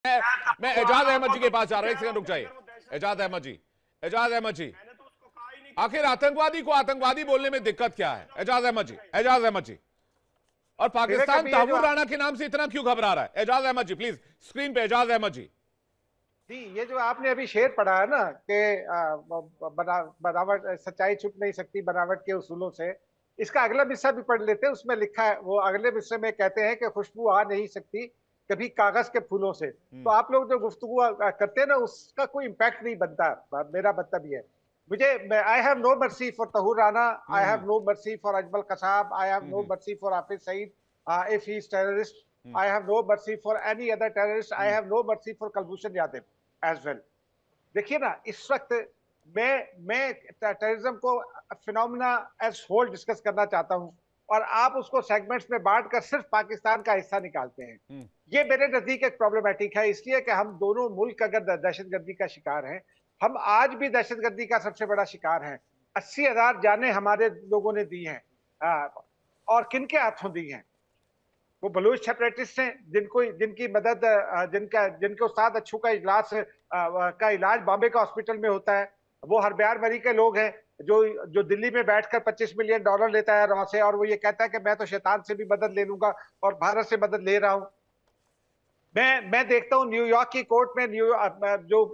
मैं एजाज अहमद जी के पास जा रहा हूं, एक सेकंड रुक जाइए। एजाज अहमद जी, एजाज अहमद जी, आखिर आतंकवादी को आतंकवादी बोलने में दिक्कत क्या है? एजाज अहमद जी, एजाज अहमद जी। और पाकिस्तान तहव्वुर राणा के नाम से इतना क्यों घबरा रहा है? एजाज अहमद जी प्लीज स्क्रीन पे, एजाज अहमद जी। जी, ये जो आपने अभी शेर पढ़ा है ना कि बनावट, सच्चाई छुप नहीं सकती बनावट के उसूलों से, इसका अगला हिस्सा भी पढ़ लेते हैं। उसमें लिखा है, वो अगले हिस्से में कहते हैं कि खुशबू आ नहीं सकती कभी कागज के फूलों से। तो आप लोग जो गुफ्तगू करते हैं ना, उसका कोई इम्पैक्ट नहीं बनता। मेरा मतलब ये है, मुझे, I have no mercy for Tahawwur Rana, I have no mercy for Ajmal Kasab, I have no mercy for Hafiz Saeed if he is terrorist, I have no mercy for any other terrorist, I have no mercy for Kulbhushan Yadav as well. देखिए ना, इस वक्त मैं terrorism को phenomena as whole discuss करना चाहता हूं, और आप उसको सेगमेंट्स में बांटकर सिर्फ पाकिस्तान का हिस्सा निकालते हैं। ये मेरे नजदीक एक प्रॉब्लमेटिक है, इसलिए कि हम दोनों मुल्क अगर दहशतगर्दी का शिकार हैं, हम आज भी दहशतगर्दी का सबसे बड़ा शिकार हैं। 80,000 जानें हमारे लोगों ने दी हैं, और किन के हाथों दी हैं? वो बलूच सेपरेटिस्ट हैं जिनकी मदद, जिनके उस्ताद अच्छू का इलाज बॉम्बे का हॉस्पिटल में होता है। वो हरब्यार मरी के लोग हैं जो दिल्ली में बैठकर $25 मिलियन लेता है रॉ से, और वो ये कहता है कि मैं तो शैतान से भी मदद ले लूंगा और भारत से मदद ले रहा हूं। मैं देखता हूं न्यूयॉर्क की कोर्ट में जो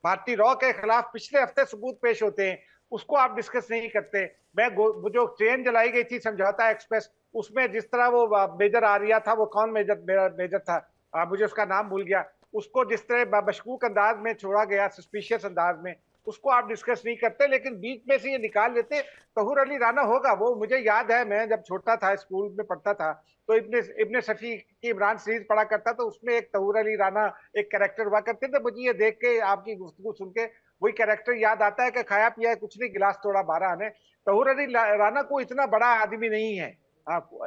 भारतीय रॉ के खिलाफ पिछले हफ्ते सबूत पेश होते हैं, उसको आप डिस्कस नहीं करते। वो जो ट्रेन जलाई गई थी समझौता एक्सप्रेस, उसमें जिस तरह वो मेजर आ रहा था, वो कौन मेजर था, मुझे उसका नाम भूल गया, उसको जिस तरह मशकूक अंदाज में छोड़ा गया, सस्पिशियस अंदाज में, उसको आप डिस्कस नहीं करते, लेकिन बीच में से ये निकाल लेते। तहूर अली राना होगा वो, मुझे याद है, मैं जब छोटा था स्कूल में पढ़ता था तो इब्ने सफी की इमरान सीरीज पढ़ा करता, तो उसमें एक तहूर अली राना एक कैरेक्टर हुआ करते थे। मुझे ये देख के, आपकी गुफ्तगू सुन के वही कैरेक्टर याद आता है कि खाया पिया कुछ नहीं, गिलास तोड़ा 12 ने। तहूर अली राना को इतना बड़ा आदमी नहीं है,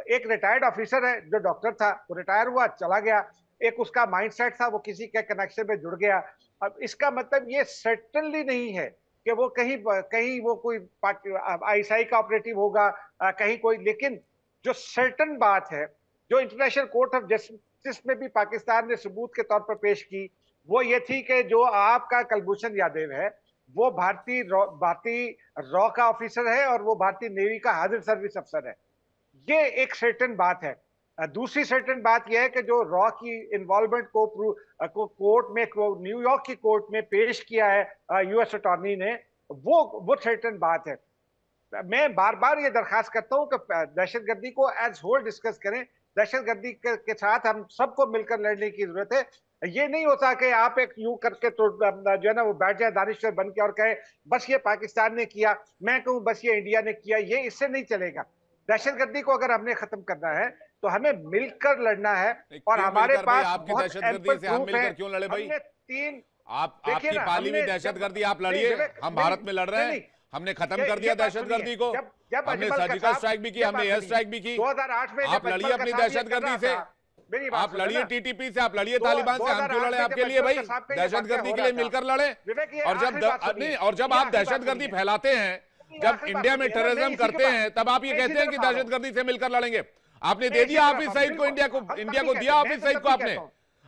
एक रिटायर्ड ऑफिसर है जो डॉक्टर था, वो रिटायर हुआ चला गया। एक उसका माइंडसेट था, वो किसी के कनेक्शन में जुड़ गया। अब इसका मतलब ये सर्टेनली नहीं है कि वो कहीं वो कोई आईएसआई का ऑपरेटिव होगा, कहीं कोई, लेकिन जो सर्टन बात है, जो इंटरनेशनल कोर्ट ऑफ जस्टिस में भी पाकिस्तान ने सबूत के तौर पर पेश की, वो ये थी कि जो आपका कुलभूषण यादव है, वो भारतीय रॉ का ऑफिसर है और वो भारतीय नेवी का हाजिर सर्विस अफसर है। ये एक सर्टेन बात है। दूसरी सर्टेन बात यह है कि जो रॉ की इन्वॉल्वमेंट को कोर्ट में, न्यूयॉर्क की कोर्ट में पेश किया है यूएस अटॉर्नी ने, वो सर्टेन बात है। मैं बार बार ये दरखास्त करता हूं कि दहशतगर्दी को एज होल डिस्कस करें। दहशतगर्दी के साथ हम सबको मिलकर लड़ने की जरूरत है। ये नहीं होता कि आप एक यूं करके तो जो है ना, वो बैठ जाए दानिश्वर बन के और कहे बस ये पाकिस्तान ने किया, मैं कहूं बस ये इंडिया ने किया। ये इससे नहीं चलेगा। दहशतगर्दी को अगर हमने खत्म करना है तो हमें मिलकर लड़ना है, और हमारे पास आपकी दहशतगर्दी से हम मिलकर क्यों लड़े भाई? आपकी पाली में दहशतगर्दी आप लड़िए, हम भारत में लड़ रहे हैं, हमने खत्म कर दिया दहशतगर्दी को, हमने सर्जिकल स्ट्राइक भी की, हमने एयर स्ट्राइक भी की। 2008 में आप लड़िए अपनी दहशतगर्दी से, आप लड़िए टीटीपी से, आप लड़िए तालिबान से, हम क्यों लड़े आपके लिए भाई? दहशतगर्दी के लिए मिलकर लड़े। और जब आप दहशतगर्दी फैलाते हैं, जब इंडिया में टेररिज्म करते हैं, तब आप ये कहते हैं कि दहशतगर्दी से मिलकर लड़ेंगे। आपने दे दिया हाफिज सईद को, इंडिया को दिया हाफिज सईद को,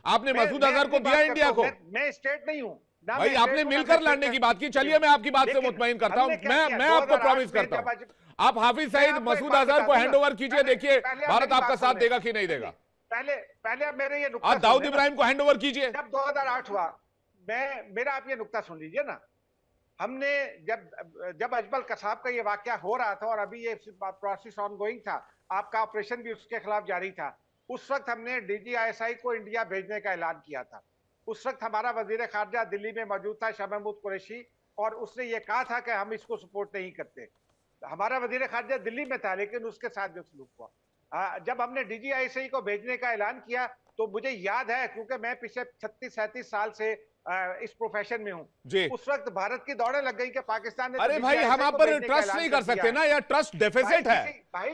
आपने मसूद अजहर को दिया इंडिया को। मैं स्टेट नहीं हूं भाई, आपने मिलकर लड़ने की बात की। चलिए मैं आपकी बात से मुतमईन करता हूं, मैं आपको प्रॉमिस करता हूं, आप हाफिज सईद, मसूद अजहर को हैंड ओवर कीजिए, देखिए भारत आपका साथ देगा कि नहीं देगा। पहले आप मेरे ये आप दाऊद इब्राहिम को हैंड ओवर कीजिए। जब 2008 हुआ, मेरा आप ये नुक्ता सुन लीजिए ना, हमने जब अजमल कसाब का ये वाकया हो रहा था और अभी ये प्रोसेस ऑनगोइंग था, आपका ऑपरेशन भी उसके खिलाफ जारी था, उस वक्त हमने डीजीआईएसआई को इंडिया भेजने का ऐलान किया था। उस वक्त हमारा वजीर खारजा दिल्ली में मौजूद था, शाह महमूद कुरैशी, और उसने ये कहा था कि हम इसको सपोर्ट नहीं करते। हमारा वजीर खारजा दिल्ली में था, लेकिन उसके साथ जो सलूक हुआ, जब हमने डीजीआईएसआई को भेजने का ऐलान किया, तो मुझे याद है, क्योंकि मैं पिछले 36-37 साल से इस प्रोफेशन में हूं, उस वक्त भारत की दौड़ें लग गई कि पाकिस्तान ने, अरे भाई, हम आप पर ट्रस्ट नहीं कर सकते ना, या ट्रस्ट डेफिसिट है।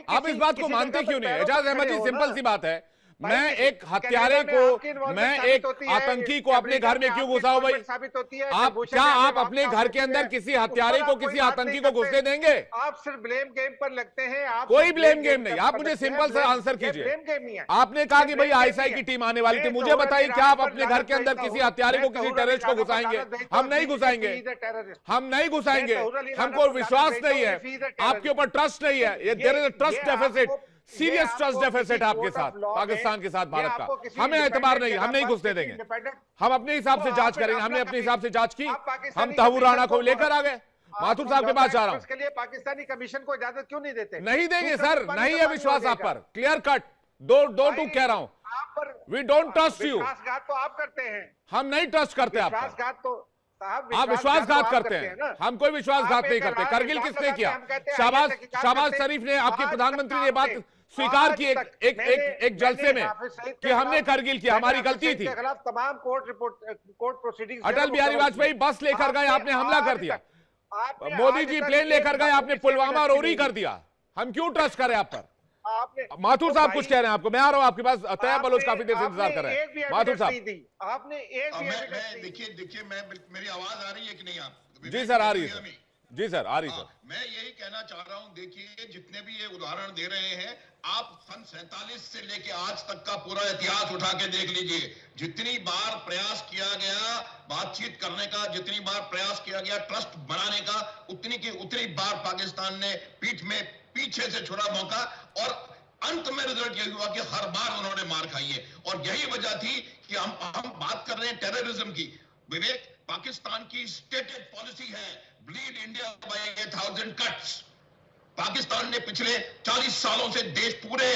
आप इस बात को मानते क्यों नहीं? एजाज अहमद जी, सिंपल सी बात है, मैं एक हत्यारे को, मैं एक आतंकी को अपने घर में क्यों घुसाऊं भाई? आप क्या आप अपने घर के अंदर किसी हत्यारे को, किसी आतंकी को घुसने देंगे? आप सिर्फ ब्लेम गेम पर लगते हैं। कोई ब्लेम गेम नहीं। आप मुझे सिंपल सा आंसर कीजिए। आपने कहा कि भाई आईएसआई की टीम आने वाली थी, मुझे बताइए क्या आप अपने घर के अंदर किसी हत्यारे को, किसी टेररिस्ट को घुसाएंगे? हम नहीं घुसाएंगे, हम नहीं घुसाएंगे। हमको विश्वास नहीं है, आपके ऊपर ट्रस्ट नहीं है। ये there is a trust deficit, serious trust deficit आपके साथ, पाकिस्तान के साथ भारत का। हमें एतबार नहीं, हम नहीं घुसने देंगे। हम अपने हिसाब से जांच करेंगे। हमने अपने हिसाब से जांच की, हम तहव्वुर राणा को लेकर आ गए। माथुर साहब के पास जा रहा हूं। इसके लिए पाकिस्तानी कमीशन को इजाजत क्यों नहीं देते? नहीं देंगे सर, नहीं है विश्वास आप पर, क्लियर कट, दो टू कह रहा हूं। We don't trust you. विश्वासघात तो आप करते हैं, हम नहीं ट्रस्ट करते आप। विश्वासघात तो आप विश्वासघात करते हैं, हम कोई विश्वासघात नहीं करते। करगिल किसने किया? शहबाज शरीफ ने, आपके प्रधानमंत्री ने बात स्वीकार की एक जलसे में कि हमने करगिल किया, हमारी गलती थी। तमाम कोर्ट प्रोसीडिंग्स, अटल बिहारी वाजपेयी बस लेकर गए, आपने हमला कर दिया। मोदी जी प्लेन लेकर गए, आपने पुलवामा और उरी कर दिया। हम क्यों ट्रस्ट करें आप पर? माथुर साहब कुछ कह रहे हैं आपको, मैं आ रहा हूं आपके पास। तैयब बलोच काफी देर से इंतजार कर रहे हैं। माथुर साहब आपने एक भी देखिए मेरी आवाज आ रही है कि नहीं? आप जी सर आ रही है, जी सर आ रही है। मैं यही कहना चाह रहा हूं, देखिए जितने भी ये उदाहरण दे रहे हैं, आप सन 47 से लेके आज तक का पूरा इतिहास उठा के देख लीजिए। जितनी बार प्रयास किया गया बातचीत करने का, जितनी बार प्रयास किया गया ट्रस्ट बनाने का, उतनी बार पाकिस्तान ने पीठ में पीछे से छुड़ा मौका, और अंत में रिजल्ट यही हुआ कि हर बार उन्होंने मार खाई है। और यही वजह थी कि हम बात कर रहे हैं टेररिज्म की। विवेक, पाकिस्तान की स्टेटेड पॉलिसी है bleed India by 1000 cuts. Pakistan ने पिछले 40 सालों से देश पूरे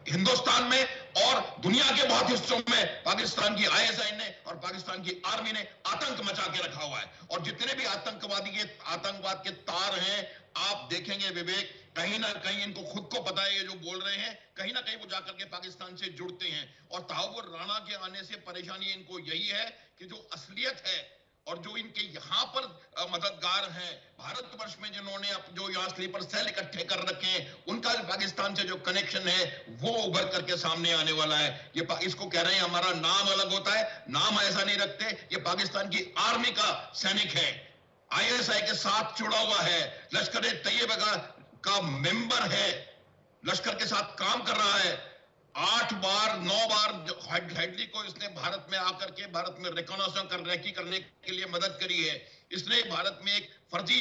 हिंदुस्तान में और दुनिया के बहुत हिस्सों में पाकिस्तान की आईएसआई ने और पाकिस्तान की आर्मी ने आतंक मचा के रखा हुआ है। और जितने भी आतंकवाद के तार हैं, आप देखेंगे विवेक, कहीं ना कहीं इनको खुद को पता है, ये जो बोल रहे हैं, कहीं ना कहीं वो जाकर के पाकिस्तान से जुड़ते हैं। और तहव्वुर राणा के आने से परेशानी इनको यही है कि जो असलियत है और जो इनके यहाँ पर मददगार हैं, भारतवर्ष में जिन्होंने जो यहाँ स्लीपर सेल इकट्ठे कर रखे हैं, उनका पाकिस्तान से जो कनेक्शन है वो उभर करके सामने आने वाला है। ये इसको कह रहे हैं हमारा नाम अलग होता है, नाम ऐसा नहीं रखते। ये पाकिस्तान की आर्मी का सैनिक है, आईएसआई के साथ जुड़ा हुआ है, लश्कर-ए-तैयबा का मेंबर है, लश्कर के साथ काम कर रहा है। 8 बार 9 बार हेडली को इसने भारत में आकर के भारत में रिकॉनेसाइस करने के लिए मदद करी है। इसने भारत में एक फर्जी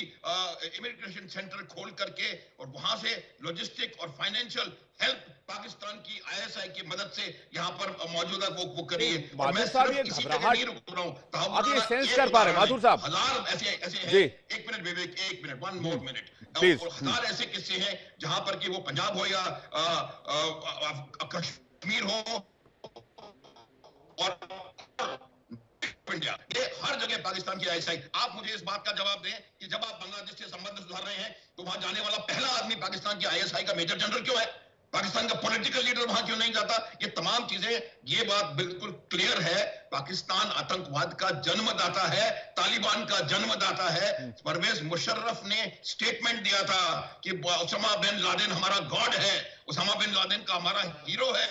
इमिग्रेशन सेंटर खोल करके और वहां से लॉजिस्टिक और फाइनेंशियल हेल्प पाकिस्तान की आईएसआई की मदद से यहाँ पर मौजूदा वो करी है। और मैं सिर्फ इसी जगह नहीं रुक रहा हूँ, आप ये सेंस कर पा रहे हैं माथुर साहब? हजार ऐसे हैं। एक मिनट विवेक, एक मिनट, 1 मोर मिनट। हजार ऐसे किस्से हैं जहां पर कि वो पंजाब हो या कश्मीर हो और इंडिया, ये हर जगह पाकिस्तान की आईएसआई। आप मुझे इस बात का जवाब दें कि जब आप बांग्लादेश से संबंध सुधार रहे हैं तो वहां जाने वाला पहला आदमी पाकिस्तान की आईएसआई का मेजर जनरल क्यों है? पाकिस्तान का पॉलिटिकल लीडर वहां क्यों नहीं जाता? ये तमाम चीजें, ये बात बिल्कुल क्लियर है। पाकिस्तान आतंकवाद का जन्मदाता है, तालिबान का जन्मदाता है। परवेज मुशर्रफ ने स्टेटमेंट दिया था कि उसामा बिन लादेन हमारा गॉड है, उसामा बिन लादेन का हमारा हीरो है।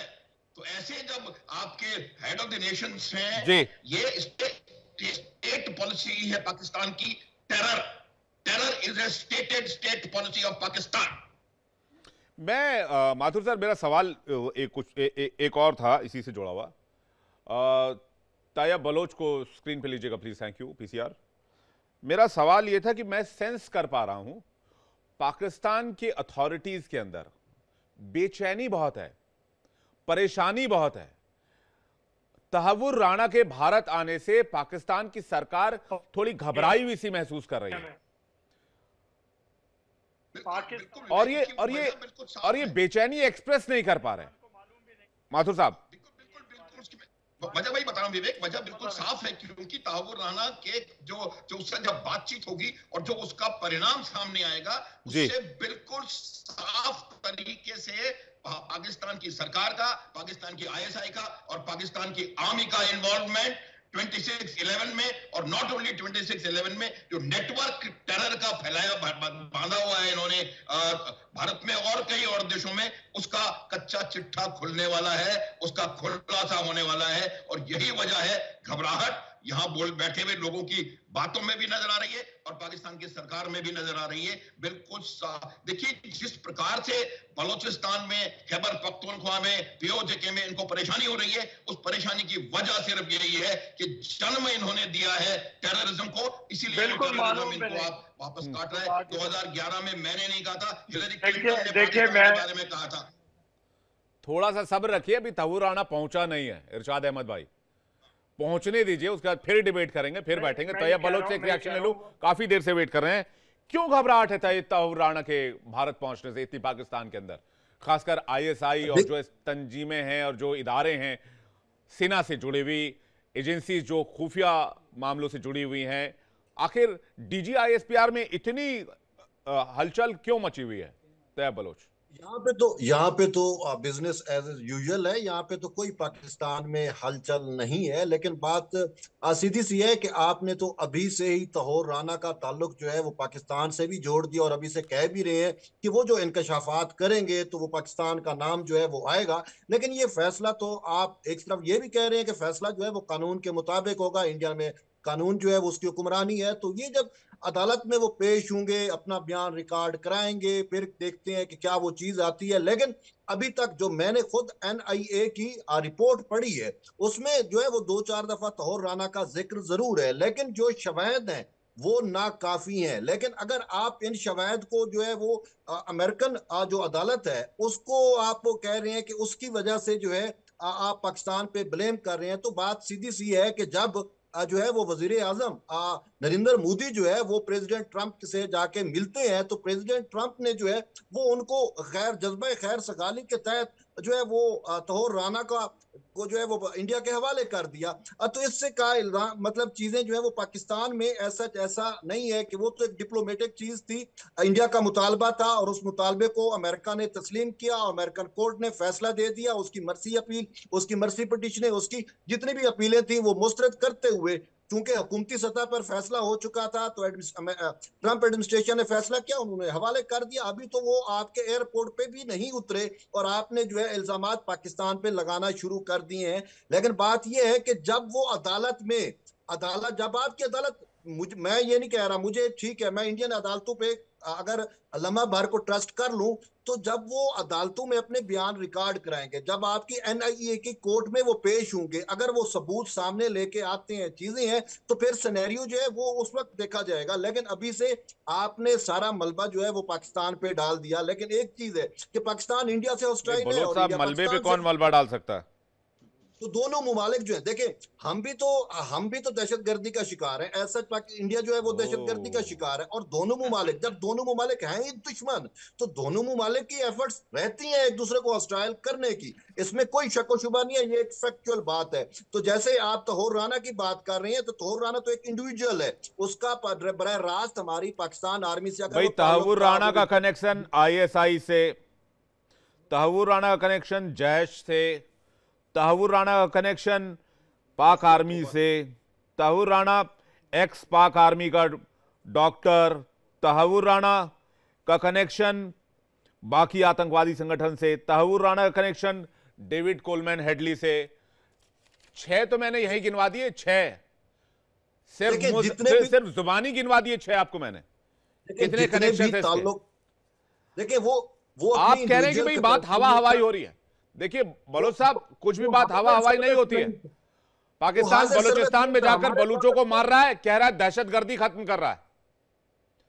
तो ऐसे जब आपके हेड ऑफ द नेशंस हैं, ये स्टेट पॉलिसी है पाकिस्तान की। Terror is a state policy of Pakistan. मैं माथुर सर, मेरा सवाल एक और था इसी से जुड़ा हुआ। तैयब बलोच को स्क्रीन पे लीजिएगा प्लीज, थैंक यू पीसीआर। मेरा सवाल यह था कि मैं सेंस कर पा रहा हूं पाकिस्तान के अथॉरिटीज के अंदर बेचैनी बहुत है, परेशानी बहुत है। तहव्वुर राणा के भारत आने से पाकिस्तान की सरकार थोड़ी घबराई हुई सी महसूस कर रही है। और ये बेचैनी एक्सप्रेस नहीं कर पा रहे माथुर साहब। वजह वही बता रहा हूं विवेक, वजह बिल्कुल साफ है, क्योंकि तहव्वुर राणा के जो उससे जब बातचीत होगी और जो उसका परिणाम सामने आएगा, उससे बिल्कुल साफ तरीके से पाकिस्तान की सरकार का, पाकिस्तान की आईएसआई का और पाकिस्तान की आर्मी का इन्वॉल्वमेंट 26/11 में, और नॉट ओनली 26/11 में जो नेटवर्क टेरर का फैलाया बांधा हुआ है इन्होंने भारत में और कई और देशों में उसका कच्चा चिट्ठा खुलने वाला है, उसका खुलासा होने वाला है। और यही वजह है घबराहट यहां बोल बैठे हुए लोगों की बातों में भी नजर आ रही है और पाकिस्तान की सरकार में भी नजर आ रही है। बिल्कुल देखिए जिस प्रकार से बलोचिस्तान में, खैबर पख्तूनख्वा में, पीओजे में इनको परेशानी हो रही है, उस परेशानी की वजह सिर्फ यही है कि जन्म इन्होंने दिया है टेररिज्म को, इसीलिए टेररिज्म इनको आप वापस काट रहे हैं। 2011 में मैंने नहीं कहा था, हिलरी क्लिंटन ने पाकिस्तान के बारे में कहा था। थोड़ा सा सब्र रखिए, अभी तहव्वुर राणा पहुंचा नहीं है। इरशाद अहमद भाई पहुंचने दीजिए, उसके बाद फिर डिबेट करेंगे, फिर बैठेंगे। तैयब बलोच से एक रिएक्शन ले लूं, काफी देर से वेट कर रहे हैं। क्यों घबराहट है तहव्वुर राणा के भारत पहुंचने से इतनी पाकिस्तान के अंदर, खासकर आईएसआई और जो तंजीमें हैं और जो इदारे हैं सेना से जुड़ी हुई एजेंसी जो खुफिया मामलों से जुड़ी हुई हैं, आखिर डीजीआईएसपीआर में इतनी हलचल क्यों मची हुई है? तैयब बलोच यहाँ पे तो बिजनेस एज यूजुअल है। यहाँ पे तो कोई पाकिस्तान में हलचल नहीं है। लेकिन बात सीधी सी है कि आपने तो अभी से ही तहव्वुर राणा का ताल्लुक जो है वो पाकिस्तान से भी जोड़ दिया और अभी से कह भी रहे हैं कि वो जो इंकशाफात करेंगे तो वो पाकिस्तान का नाम जो है वो आएगा। लेकिन ये फैसला तो आप एक तरफ ये भी कह रहे हैं कि फैसला जो है वो कानून के मुताबिक होगा, इंडिया में कानून जो है वो उसकी हुक्मरानी है। तो ये जब अदालत में वो पेश होंगे, अपना बयान रिकॉर्ड कराएंगे, फिर देखते हैं कि क्या वो चीज आती है। लेकिन अभी तक जो मैंने खुद NIA की रिपोर्ट पढ़ी है उसमें जो है वो 2-4 दफा तहव्वुर राणा का जिक्र जरूर है, लेकिन जो शवाहिद हैं वो नाकाफी हैं। लेकिन अगर आप इन शवाहिद को जो है वो अमेरिकन जो अदालत है उसको आप कह रहे हैं कि उसकी वजह से जो है आप पाकिस्तान पे ब्लेम कर रहे हैं, तो बात सीधी सी है कि जब जो है वो वजीर आजम नरेंद्र मोदी जो है वो प्रेसिडेंट ट्रंप से जाके मिलते हैं, तो प्रेसिडेंट ट्रंप ने जो है वो उनको जज्बा खैर सगाली के तहत जो है वो तहव्वुर राणा का वो जो है वो इंडिया के हवाले कर दिया। तो इससे का मतलब चीजें जो है वो पाकिस्तान में ऐसा नहीं है कि वो तो एक डिप्लोमेटिक चीज थी, इंडिया का मुतालबा था और उस मुतालबे को अमेरिका ने तस्लीम किया और अमेरिकन कोर्ट ने फैसला दे दिया। उसकी मर्सी अपील, उसकी मर्सी पिटीशन, उसकी जितनी भी अपीलें थी वो मुस्तरद करते हुए, चूंकि हुकूमती सतह पर फैसला हो चुका था तो ट्रंप एडमिनिस्ट्रेशन ने फैसला किया, उन्होंने हवाले कर दिया। अभी तो वो आपके एयरपोर्ट पे भी नहीं उतरे और आपने जो है इल्जामात पाकिस्तान पे लगाना शुरू कर दिए हैं। लेकिन बात यह है कि जब वो जब आपकी अदालत, मैं ये नहीं कह रहा, मुझे ठीक है, मैं इंडियन अदालतों पे अगर लम्हा भर को ट्रस्ट कर लूं, तो जब वो अदालतों में अपने बयान रिकॉर्ड कराएंगे, जब आपकी NIA की कोर्ट में वो पेश होंगे, अगर वो सबूत सामने लेके आते हैं, चीजें हैं, तो फिर सिनेरियो जो है वो उस वक्त देखा जाएगा। लेकिन अभी से आपने सारा मलबा जो है वो पाकिस्तान पे डाल दिया। लेकिन एक चीज है कि पाकिस्तान इंडिया से हॉस्टाइल है और मलबे पे कौन मलबा डाल सकता है? तो दोनों मुमालिक जो है, देखें हम भी तो दहशतगर्दी का शिकार है, ऐसा इंडिया जो है वो दहशतगर्दी का शिकार है। और दोनों मुमालिक, जब दोनों मुमालिक हैं ही दुश्मन, तो दोनों मुमालिक की एफर्ट्स रहती हैं एक दूसरे को हॉस्टाइल करने की, इसमें कोई शक व शुबा नहीं है, ये एक फैक्चुअल बात है। तो जैसे आप तहव्वुर राणा की बात कर रहे हैं, तो तहव्वुर राणा तो एक इंडिविजुअल है, उसका बराह रास्त हमारी पाकिस्तान आर्मी से भाई तहव्वुर राणा का कनेक्शन ISI से, तहव्वुर राणा का कनेक्शन जैश से, तहव्वुर राणा का कनेक्शन पाक आर्मी से, तहव्वुर राणा एक्स पाक आर्मी का डॉक्टर, तहव्वुर राणा का कनेक्शन बाकी आतंकवादी संगठन से, तहव्वुर राणा का कनेक्शन डेविड कोलमैन हेडली से। 6 तो मैंने यही गिनवा दिए, 6 सिर्फ जुबानी गिनवा दिए 6 आपको मैंने। कितने कनेक्शन है इसके? देखिए वो आप कह रहे हैं कि भाई बात हवाई हो रही है। देखिए बलोच साहब, कुछ भी बात हवाई नहीं होती है। पाकिस्तान बलूचिस्तान में जाकर बलूचों को मार रहा है, कह रहा है दहशतगर्दी खत्म कर रहा है।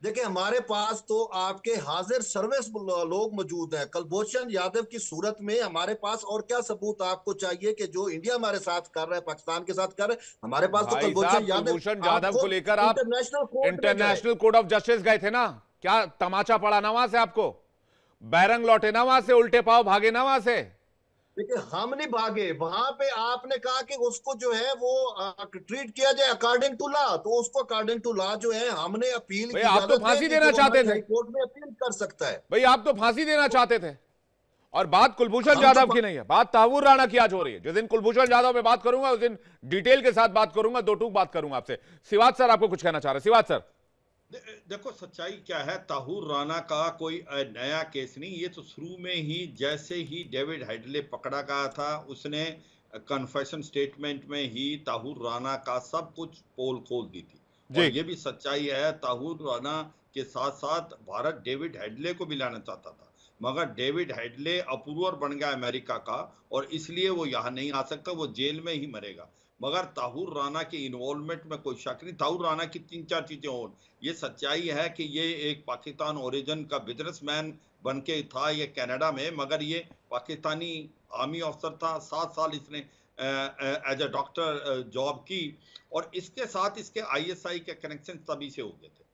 देखिए हमारे पास तो आपके हाजिर सर्विस लोग मौजूद हैं। कुलभूषण यादव की सूरत में हमारे पास और क्या सबूत आपको चाहिए कि जो इंडिया हमारे साथ कर रहा है, पाकिस्तान के साथ कर रहे हैं? हमारे पास तो कुलभूषण यादव को लेकर आप इंटरनेशनल कोर्ट ऑफ जस्टिस गए थे ना, क्या तमाचा पड़ा ना वहां से? आपको बैरंग लौटे ना वहां से, उल्टे पाव भागे ना वहां से? देखिए हम नहीं भागे, वहां पे आपने कहा कि उसको जो है वो ट्रीट किया जाए अकॉर्डिंग टू लॉ, तो उसको अकॉर्डिंग टू लॉ जो है हमने अपील की। आप तो फांसी देना चाहते थे, कोर्ट में अपील कर सकता है। भाई आप तो फांसी देना चाहते थे। और बात कुलभूषण यादव की नहीं है, बात तहव्वुर राणा की आज हो रही है। जिस दिन कुलभूषण यादव पे बात करूंगा उस दिन डिटेल के साथ बात करूंगा, 2 टूक बात करूंगा आपसे। सिवाज सर आपको कुछ कहना चाह रहे हैं? सिवाज सर। देखो सच्चाई क्या है, ताहूर राना का कोई नया केस नहीं, ये तो शुरू में ही जैसे ही डेविड हेडले पकड़ा गया था, उसने कन्फेशन स्टेटमेंट में ही ताहूर राना का सब कुछ पोल खोल दी थी। और ये भी सच्चाई है, ताहूर राना के साथ साथ भारत डेविड हेडले को भी लाना चाहता था, मगर डेविड हेडले अप्रूवर बन गया अमेरिका का, और इसलिए वो यहाँ नहीं आ सकता, वो जेल में ही मरेगा। मगर ताहूर राना के इन्वॉल्वमेंट में कोई शक नहीं। ताहूर राना की 3-4 चीजें और, ये सच्चाई है कि ये एक पाकिस्तान ओरिजिन का बिजनेसमैन बन के था ये कनाडा में, मगर ये पाकिस्तानी आर्मी अफसर था, 7 साल इसने एज ए डॉक्टर जॉब की, और इसके साथ इसके ISI के कनेक्शन तभी से हो गए थे।